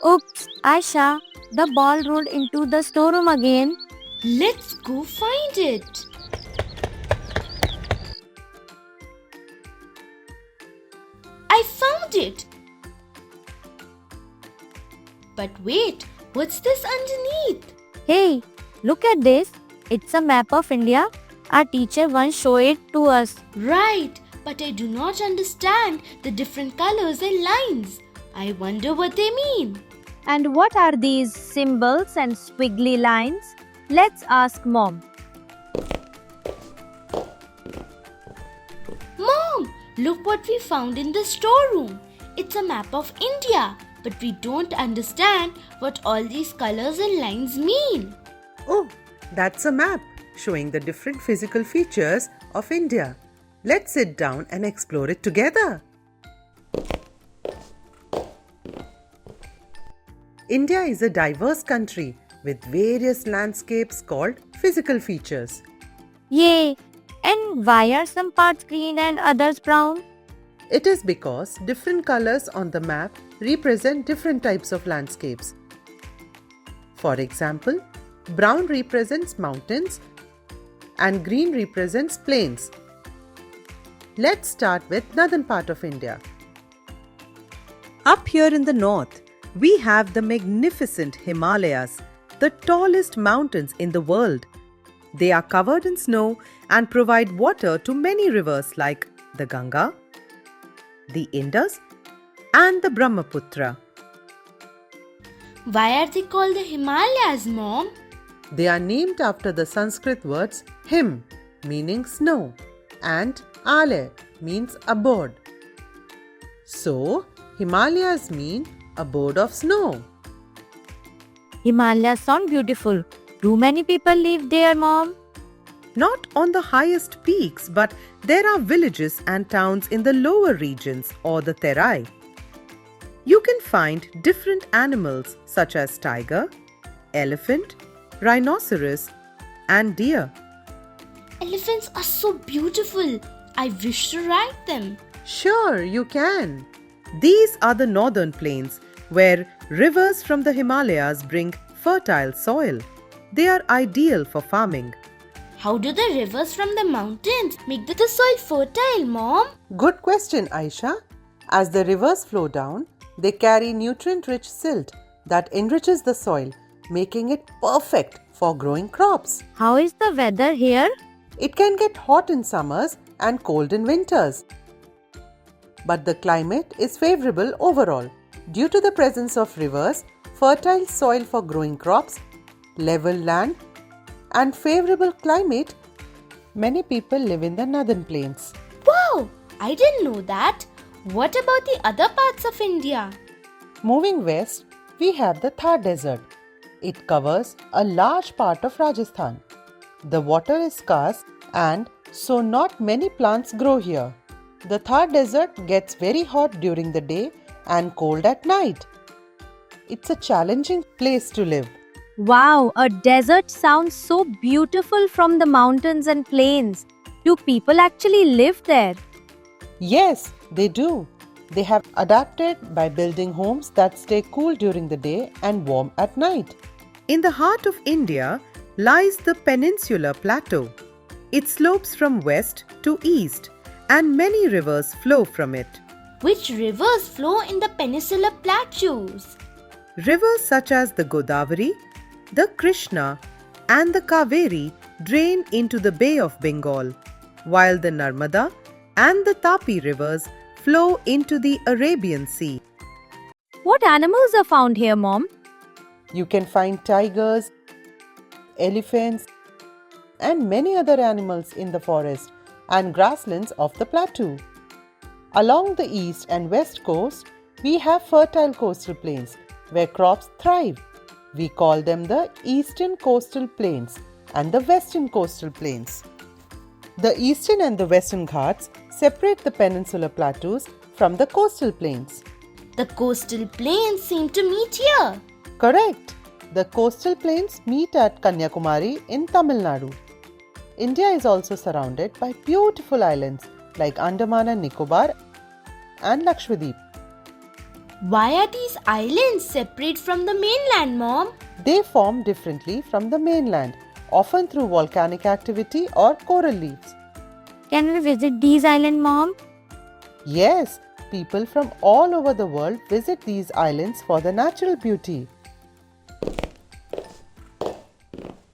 Oops, Aisha, the ball rolled into the storeroom again. Let's go find it. I found it. But wait, what's this underneath? Hey, look at this. It's a map of India. Our teacher once showed it to us. Right, but I do not understand the different colors and lines. I wonder what they mean. And what are these symbols and squiggly lines? Let's ask Mom. Mom, look what we found in the storeroom. It's a map of India, but we don't understand what all these colors and lines mean. Oh, that's a map showing the different physical features of India. Let's sit down and explore it together. India is a diverse country with various landscapes called physical features. Yay! And why are some parts green and others brown? It is because different colors on the map represent different types of landscapes. For example, brown represents mountains and green represents plains. Let's start with northern part of India. Up here in the north, we have the magnificent Himalayas, the tallest mountains in the world. They are covered in snow and provide water to many rivers like the Ganga, the Indus, and the Brahmaputra. Why are they called the Himalayas, Mom? They are named after the Sanskrit words him, meaning snow, and ale, means abode. So, Himalayas mean abode of snow. Himalayas sound beautiful. Do many people live there, Mom? Not on the highest peaks, but there are villages and towns in the lower regions or the Terai. You can find different animals such as tiger, elephant, rhinoceros, and deer. Elephants are so beautiful. I wish to ride them. Sure, you can. These are the northern plains where rivers from the Himalayas bring fertile soil. They are ideal for farming. How do the rivers from the mountains make the soil fertile, Mom? Good question, Aisha. As the rivers flow down, they carry nutrient-rich silt that enriches the soil, making it perfect for growing crops. How is the weather here? It can get hot in summers and cold in winters. But the climate is favorable overall. Due to the presence of rivers, fertile soil for growing crops, level land, and favorable climate, many people live in the northern plains. Wow, I didn't know that. What about the other parts of India? Moving west, we have the Thar Desert. It covers a large part of Rajasthan. The water is scarce and so not many plants grow here. The Thar Desert gets very hot during the day and cold at night. It's a challenging place to live. Wow, a desert sounds so beautiful from the mountains and plains. Do people actually live there? Yes, they do. They have adapted by building homes that stay cool during the day and warm at night. In the heart of India lies the Peninsular Plateau. It slopes from west to east and many rivers flow from it. Which rivers flow in the Peninsular Plateaus? Rivers such as the Godavari, the Krishna, and the Kaveri drain into the Bay of Bengal, while the Narmada and the Tapi rivers flow into the Arabian Sea. What animals are found here, Mom? You can find tigers, elephants, and many other animals in the forest and grasslands of the plateau. Along the east and west coast, we have fertile coastal plains where crops thrive. We call them the Eastern Coastal Plains and the Western Coastal Plains. The Eastern and the Western Ghats separate the peninsular plateaus from the coastal plains. The coastal plains seem to meet here. Correct. The coastal plains meet at Kanyakumari in Tamil Nadu. India is also surrounded by beautiful islands like Andaman and Nicobar and Lakshadweep. Why are these islands separate from the mainland, Mom? They form differently from the mainland, often through volcanic activity or coral reefs. Can we visit these islands, Mom? Yes, people from all over the world visit these islands for the natural beauty.